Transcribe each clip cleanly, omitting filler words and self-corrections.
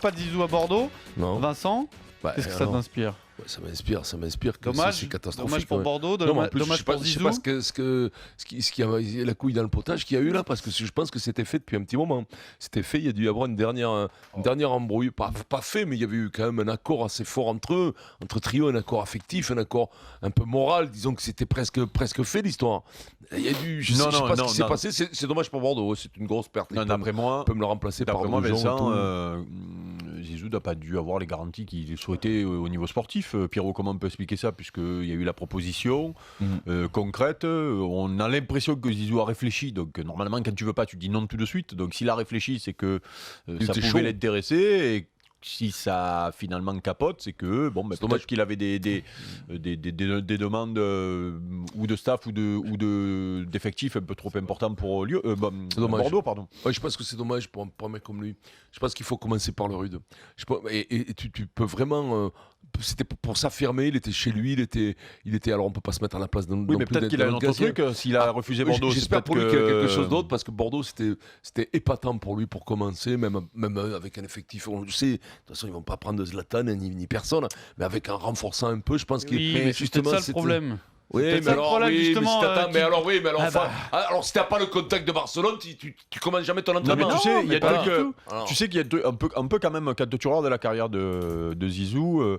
pas de Zizou à Bordeaux. Non. Vincent, Bah, qu'est-ce que ça non. t'inspire? Ouais, ça m'inspire. Que Dommage, c'est catastrophique. dommage pour ouais. Bordeaux, Non, mais en plus, dommage pour je sais Zizou. pas ce qui a la couille dans le potage qu'il y a eu là, parce que je pense que c'était fait depuis un petit moment. C'était fait, il y a dû y avoir une dernière embrouille, pas fait, mais il y avait eu quand même un accord assez fort entre eux, entre trio, un accord affectif, un accord un peu moral. Disons que c'était presque fait l'histoire. Il y a dû, je sais pas ce qui s'est passé. C'est dommage pour Bordeaux. C'est une grosse perte. Non, d'après moi, on peut me le remplacer par moi, d'autres gens Vincent, Zizou n'a pas dû avoir les garanties qu'il souhaitait au niveau sportif. Pierrot, comment on peut expliquer ça, puisqu'il y a eu la proposition concrète. On a l'impression que Zizou a réfléchi. Donc normalement, quand tu veux pas, tu dis non tout de suite. Donc s'il a réfléchi, c'est que ça pouvait l'intéresser. Et si ça finalement capote, c'est que peut-être qu'il avait des demandes ou de staff ou d'effectifs un peu trop importants pour Bordeaux, pardon. Ouais, je pense que c'est dommage pour un mec comme lui. Je pense qu'il faut commencer par le rude. Et tu peux vraiment. C'était pour s'affirmer. Il était chez lui. Il était. Alors on peut pas se mettre à la place d'un. Oui, mais peut-être qu'il a un autre truc. S'il a refusé Bordeaux, j'espère pour lui qu'il y a quelque chose d'autre, parce que Bordeaux c'était épatant pour lui pour commencer, même avec un effectif. On le sait. De toute façon, ils vont pas prendre Zlatan ni personne, mais avec un renforçant un peu, je pense qu'il. Oui, mais justement, c'est ça le problème. Oui, mais alors, alors si t'as pas le contact de Barcelone, tu commences jamais ton entraînement. Non, mais tu sais, il y a tu sais qu'il y a un peu quand même, quand tu regardes la carrière de Zizou,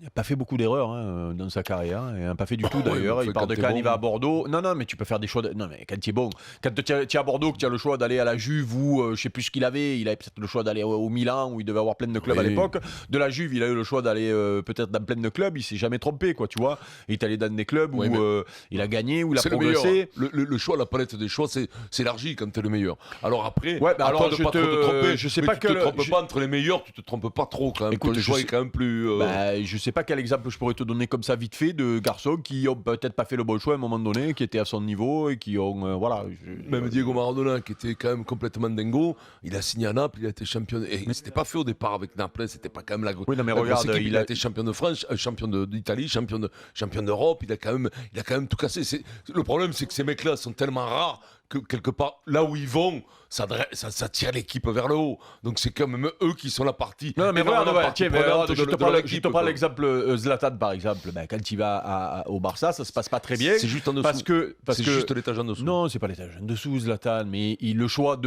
il n'a pas fait beaucoup d'erreurs dans sa carrière, il n'a pas fait du tout d'ailleurs. Il part de Cannes, il va à Bordeaux. Non, mais tu peux faire des choix. Non, mais quand tu es bon, quand tu es à Bordeaux, que tu as le choix d'aller à la Juve ou je sais plus ce qu'il avait peut-être le choix d'aller au Milan où il devait avoir plein de clubs à l'époque. De la Juve, il a eu le choix d'aller peut-être dans plein de clubs. Il s'est jamais trompé, quoi, tu vois. Il est allé dans des clubs où il a gagné, où il a progressé. Le choix, la palette des choix, c'est élargi quand tu es le meilleur. Alors après, alors de pas trop te tromper. Je sais pas tu te trompes pas entre les meilleurs, tu te trompes pas trop quand même. Écoute, le choix est quand même plus. Je sais pas quel exemple je pourrais te donner comme ça vite fait de garçons qui ont peut-être pas fait le bon choix à un moment donné, qui étaient à son niveau et qui ont Même Diego Maradona, qui était quand même complètement dingo, il a signé à Naples, il a été champion. Et c'était pas fait au départ avec Naples, c'était pas quand même la grosse. Oui, non, mais regarde, il a été champion de France, champion d'Italie, champion d'Europe. Il a quand même tout cassé. Le problème, c'est que ces mecs-là sont tellement rares que quelque part, là où ils vont, ça tire l'équipe vers le haut. Donc c'est quand même eux qui sont la partie. Non, mais regarde, je te prends quoi. l'exemple Zlatan, par exemple. Quand il va au Barça, ça se passe pas très bien. C'est juste en dessous. C'est juste l'étage en dessous. Non, c'est pas l'étage en dessous, Zlatan. Mais le choix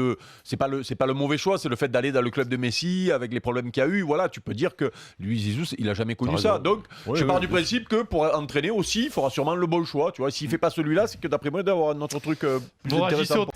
c'est pas le mauvais choix, c'est le fait d'aller dans le club de Messi avec les problèmes qu'il y a eu. Voilà, tu peux dire que lui, Zizou, il a jamais connu ça. Donc, je pars du principe que pour entraîner aussi, il faudra sûrement le bon choix. Tu vois, s'il fait pas celui-là, c'est que d'après moi, il doit avoir un autre truc plus intéressant.